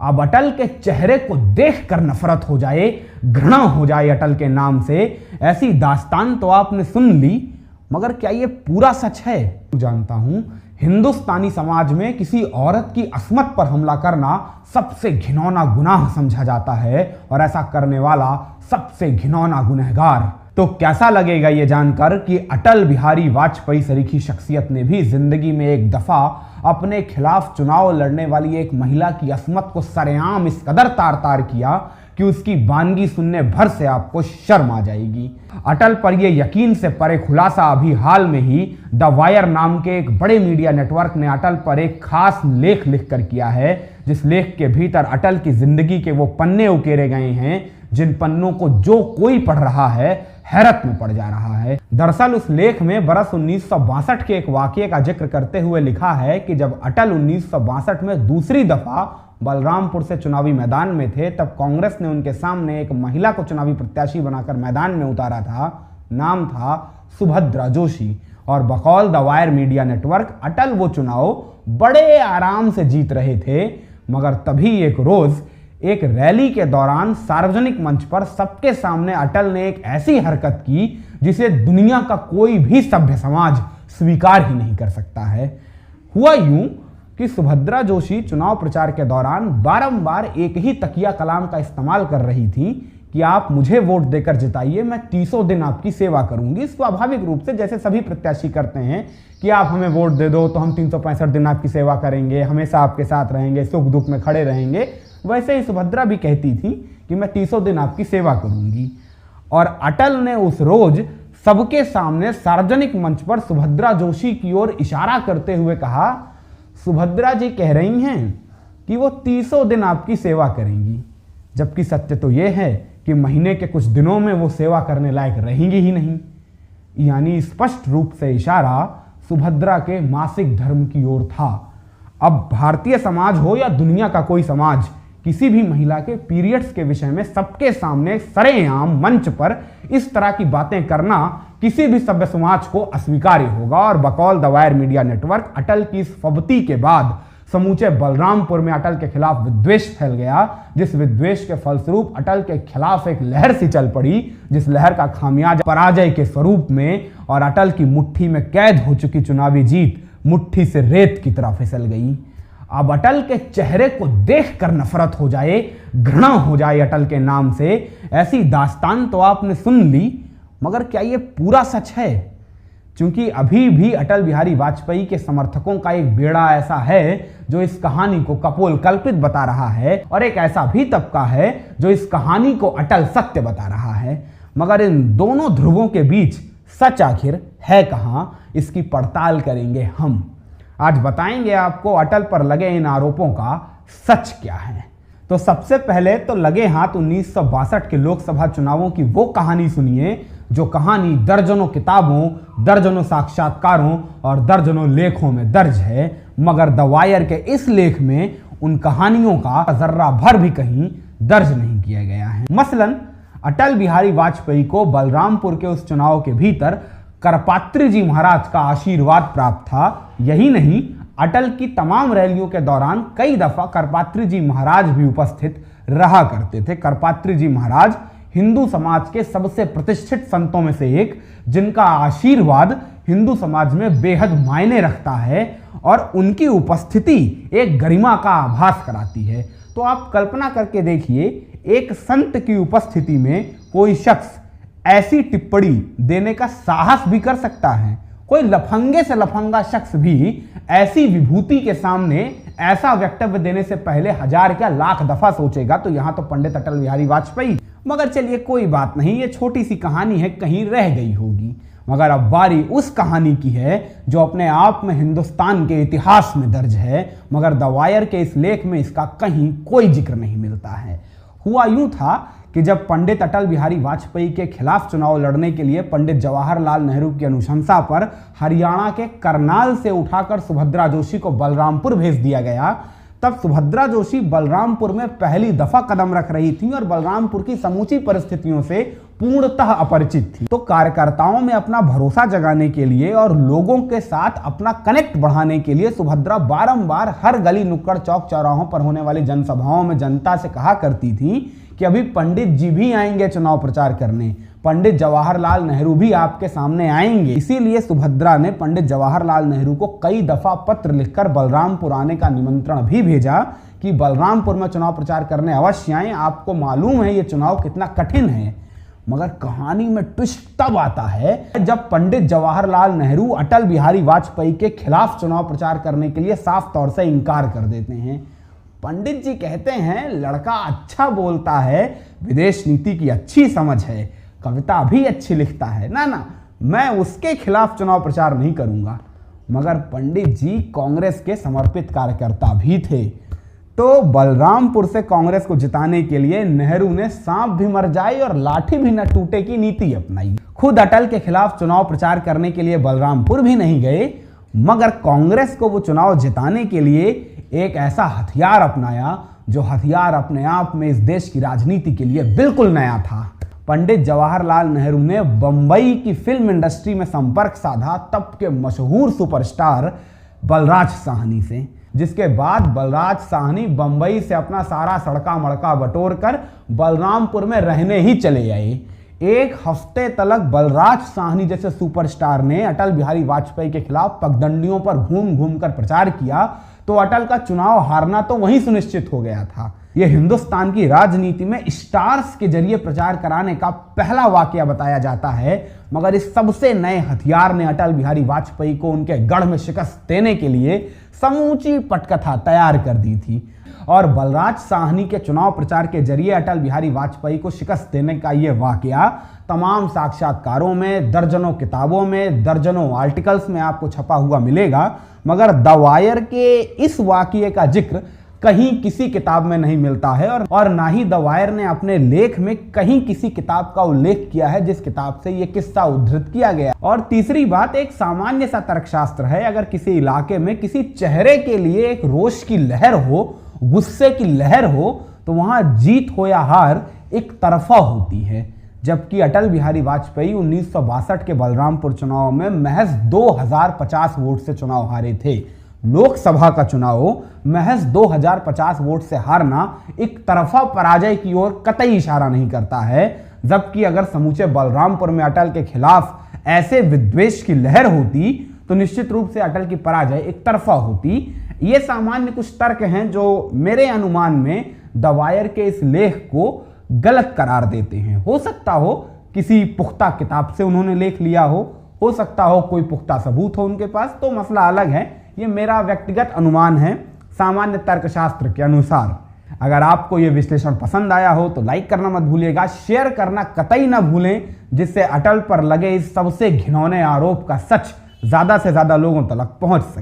अब अटल के चेहरे को देखकर नफरत हो जाए, घृणा हो जाए अटल के नाम से, ऐसी दास्तान तो आपने सुन ली, मगर क्या ये पूरा सच है? जानता हूं हिंदुस्तानी समाज में किसी औरत की अस्मत पर हमला करना सबसे घिनौना गुनाह समझा जाता है और ऐसा करने वाला सबसे घिनौना गुनहगार। तो कैसा लगेगा ये जानकर कि अटल बिहारी वाजपेयी सरीखी शख्सियत ने भी जिंदगी में एक दफा अपने खिलाफ चुनाव लड़ने वाली एक महिला की अस्मत को सरेआम इस कदर तार तार किया कि उसकी वानगी सुनने भर से आपको शर्म आ जाएगी। अटल पर यह यकीन से परे खुलासा अभी हाल में ही द वायर नाम के एक बड़े मीडिया नेटवर्क ने अटल पर एक खास लेख लिखकर किया है, जिस लेख के भीतर अटल की जिंदगी के वो पन्ने उकेरे गए हैं जिन पन्नों को जो कोई पढ़ रहा है हैरत में पड़ जा रहा है। दरअसल उस लेख में बरस 1962 के एक वाकये का जिक्र करते हुए लिखा है कि जब अटल 1962 में दूसरी दफा बलरामपुर से चुनावी मैदान में थे, तब कांग्रेस ने उनके सामने एक महिला को चुनावी प्रत्याशी बनाकर मैदान में उतारा था। नाम था सुभद्रा जोशी और बकौल द वायर मीडिया नेटवर्क अटल वो चुनाव बड़े आराम से जीत रहे थे। मगर तभी एक रोज एक रैली के दौरान सार्वजनिक मंच पर सबके सामने अटल ने एक ऐसी हरकत की जिसे दुनिया का कोई भी सभ्य समाज स्वीकार ही नहीं कर सकता है। हुआ यूं कि सुभद्रा जोशी चुनाव प्रचार के दौरान बारंबार एक ही तकिया कलाम का इस्तेमाल कर रही थी कि आप मुझे वोट देकर जिताइए, मैं 300 दिन आपकी सेवा करूंगी। स्वाभाविक रूप से जैसे सभी प्रत्याशी करते हैं कि आप हमें वोट दे दो तो हम 365 दिन आपकी सेवा करेंगे, हमेशा आपके साथ रहेंगे, सुख दुख में खड़े रहेंगे, वैसे ही सुभद्रा भी कहती थी कि मैं 300 दिन आपकी सेवा करूंगी। और अटल ने उस रोज सबके सामने सार्वजनिक मंच पर सुभद्रा जोशी की ओर इशारा करते हुए कहा, सुभद्रा जी कह रही हैं कि वो 300 दिन आपकी सेवा करेंगी, जबकि सत्य तो यह है कि महीने के कुछ दिनों में वो सेवा करने लायक रहेंगी ही नहीं। यानी स्पष्ट रूप से इशारा सुभद्रा के मासिक धर्म की ओर था। अब भारतीय समाज हो या दुनिया का कोई समाज, किसी भी महिला के पीरियड्स के विषय में सबके सामने सरेआम मंच पर इस तरह की बातें करना किसी भी सभ्य समाज को अस्वीकार्य होगा। और बकौल द वायर मीडिया नेटवर्क अटल की इस फबती के बाद समूचे बलरामपुर में अटल के खिलाफ विद्वेष फैल गया, जिस विद्वेष के फलस्वरूप अटल के खिलाफ एक लहर सी चल पड़ी, जिस लहर का खामियाजा पराजय के स्वरूप में और अटल की मुट्ठी में कैद हो चुकी चुनावी जीत मुट्ठी से रेत की तरह फिसल गई। अब अटल के चेहरे को देखकर नफरत हो जाए, घृणा हो जाए अटल के नाम से, ऐसी दास्तान तो आपने सुन ली, मगर क्या ये पूरा सच है? क्योंकि अभी भी अटल बिहारी वाजपेयी के समर्थकों का एक बेड़ा ऐसा है जो इस कहानी को कपोल कल्पित बता रहा है, और एक ऐसा भी तबका है जो इस कहानी को अटल सत्य बता रहा है। मगर इन दोनों ध्रुवों के बीच सच आखिर है कहां, इसकी पड़ताल करेंगे हम। आज बताएंगे आपको अटल पर लगे इन आरोपों का सच क्या है। तो सबसे पहले तो लगे हाथ 1962 के लोकसभा चुनावों की वो कहानी सुनिए, जो कहानी दर्जनों किताबों, दर्जनों साक्षात्कारों और दर्जनों लेखों में दर्ज है, मगर द वायर के इस लेख में उन कहानियों का जर्रा भर भी कहीं दर्ज नहीं किया गया है। मसलन अटल बिहारी वाजपेयी को बलरामपुर के उस चुनाव के भीतर करपात्री जी महाराज का आशीर्वाद प्राप्त था। यही नहीं, अटल की तमाम रैलियों के दौरान कई दफा करपात्री जी महाराज भी उपस्थित रहा करते थे। करपात्री जी महाराज हिंदू समाज के सबसे प्रतिष्ठित संतों में से एक, जिनका आशीर्वाद हिंदू समाज में बेहद मायने रखता है और उनकी उपस्थिति एक गरिमा का आभास कराती है। तो आप कल्पना करके देखिए, एक संत की उपस्थिति में कोई शख्स ऐसी टिप्पणी देने का साहस भी कर सकता है। कोई लफंगे से लफंगा शख्स भी ऐसी विभूति के सामने ऐसा वक्तव्य देने से पहले हजार क्या लाख दफा सोचेगा। तो यहां तो पंडित अटल बिहारी वाजपेयी। मगर चलिए कोई बात नहीं, ये छोटी सी कहानी है, कहीं रह गई होगी। मगर अब बारी उस कहानी की है जो अपने आप में हिंदुस्तान के इतिहास में दर्ज है, मगर द वायर के इस लेख में इसका कहीं कोई जिक्र नहीं मिलता है। हुआ यूं था कि जब पंडित अटल बिहारी वाजपेयी के खिलाफ चुनाव लड़ने के लिए पंडित जवाहरलाल नेहरू की अनुशंसा पर हरियाणा के करनाल से उठाकर सुभद्रा जोशी को बलरामपुर भेज दिया गया, तब सुभद्रा जोशी बलरामपुर में पहली दफा कदम रख रही थी और बलरामपुर की समूची परिस्थितियों से पूर्णतः अपरिचित थी। तो कार्यकर्ताओं में अपना भरोसा जगाने के लिए और लोगों के साथ अपना कनेक्ट बढ़ाने के लिए सुभद्रा बारंबार हर गली नुक्कड़ चौक चौराहों पर होने वाली जनसभाओं में जनता से कहा करती थी कि अभी पंडित जी भी आएंगे चुनाव प्रचार करने, पंडित जवाहरलाल नेहरू भी आपके सामने आएंगे। इसीलिए सुभद्रा ने पंडित जवाहरलाल नेहरू को कई दफा पत्र लिखकर बलरामपुर आने का निमंत्रण भी भेजा कि बलरामपुर में चुनाव प्रचार करने अवश्य आएं, आपको मालूम है ये चुनाव कितना कठिन है। मगर कहानी में ट्विस्ट तब आता है जब पंडित जवाहरलाल नेहरू अटल बिहारी वाजपेयी के खिलाफ चुनाव प्रचार करने के लिए साफ तौर से इनकार कर देते हैं। पंडित जी कहते हैं लड़का अच्छा बोलता है, विदेश नीति की अच्छी समझ है, कविता भी अच्छी लिखता है, ना मैं उसके खिलाफ चुनाव प्रचार नहीं करूंगा। मगर पंडित जी कांग्रेस के समर्पित कार्यकर्ता भी थे। तो बलरामपुर से कांग्रेस को जिताने के लिए नेहरू ने सांप भी मर जाए और लाठी भी न टूटे की नीति अपनाई। खुद अटल के खिलाफ चुनाव प्रचार करने के लिए बलरामपुर भी नहीं गए, मगर कांग्रेस को वो चुनाव जिताने के लिए एक ऐसा हथियार अपनाया जो हथियार अपने आप में इस देश की राजनीति के लिए बिल्कुल नया था। पंडित जवाहरलाल नेहरू ने बंबई की फिल्म इंडस्ट्री में संपर्क साधा तब के मशहूर सुपरस्टार बलराज साहनी से, जिसके बाद बलराज साहनी बंबई से अपना सारा सड़का मड़का बटोर कर बलरामपुर में रहने ही चले आए। एक हफ्ते तक बलराज साहनी जैसे सुपरस्टार ने अटल बिहारी वाजपेयी के खिलाफ पगडंडियों पर घूम घूम कर प्रचार किया तो अटल का चुनाव हारना तो वहीं सुनिश्चित हो गया था। यह हिंदुस्तान की राजनीति में स्टार्स के जरिए प्रचार कराने का पहला वाकया बताया जाता है, मगर इस सबसे नए हथियार ने अटल बिहारी वाजपेयी को उनके गढ़ में शिकस्त देने के लिए समूची पटकथा तैयार कर दी थी। और बलराज साहनी के चुनाव प्रचार के जरिए अटल बिहारी वाजपेयी को शिकस्त देने का यह वाकया तमाम साक्षात्कारों में, दर्जनों किताबों में, दर्जनों आर्टिकल्स में आपको छपा हुआ मिलेगा, मगर द वायर के इस वाकये का जिक्र कहीं किसी किताब में नहीं मिलता है और ना ही द वायर ने अपने लेख में कहीं किसी किताब का उल्लेख किया है जिस किताब से यह किस्सा उद्धृत किया गया। और तीसरी बात, एक सामान्य सा तर्कशास्त्र है, अगर किसी इलाके में किसी चेहरे के लिए एक रोष की लहर हो, गुस्से की लहर हो, तो वहां जीत हो या हार एक तरफा होती है। जबकि अटल बिहारी वाजपेयी 1962 के बलरामपुर चुनाव में महज 2050 वोट से चुनाव हारे थे। लोकसभा का चुनाव महज 2050 वोट से हारना एक तरफा पराजय की ओर कतई इशारा नहीं करता है। जबकि अगर समूचे बलरामपुर में अटल के खिलाफ ऐसे विद्वेष की लहर होती तो निश्चित रूप से अटल की पराजय एक तरफा होती। ये सामान्य कुछ तर्क हैं जो मेरे अनुमान में द वायर के इस लेख को गलत करार देते हैं। हो सकता हो किसी पुख्ता किताब से उन्होंने लेख लिया हो सकता हो कोई पुख्ता सबूत हो उनके पास, तो मसला अलग है। ये मेरा व्यक्तिगत अनुमान है सामान्य तर्कशास्त्र के अनुसार। अगर आपको ये विश्लेषण पसंद आया हो तो लाइक करना मत भूलिएगा, शेयर करना कतई ना भूलें, जिससे अटल पर लगे इस सबसे घिनौने आरोप का सच ज्यादा से ज्यादा लोगों तक पहुंच सके।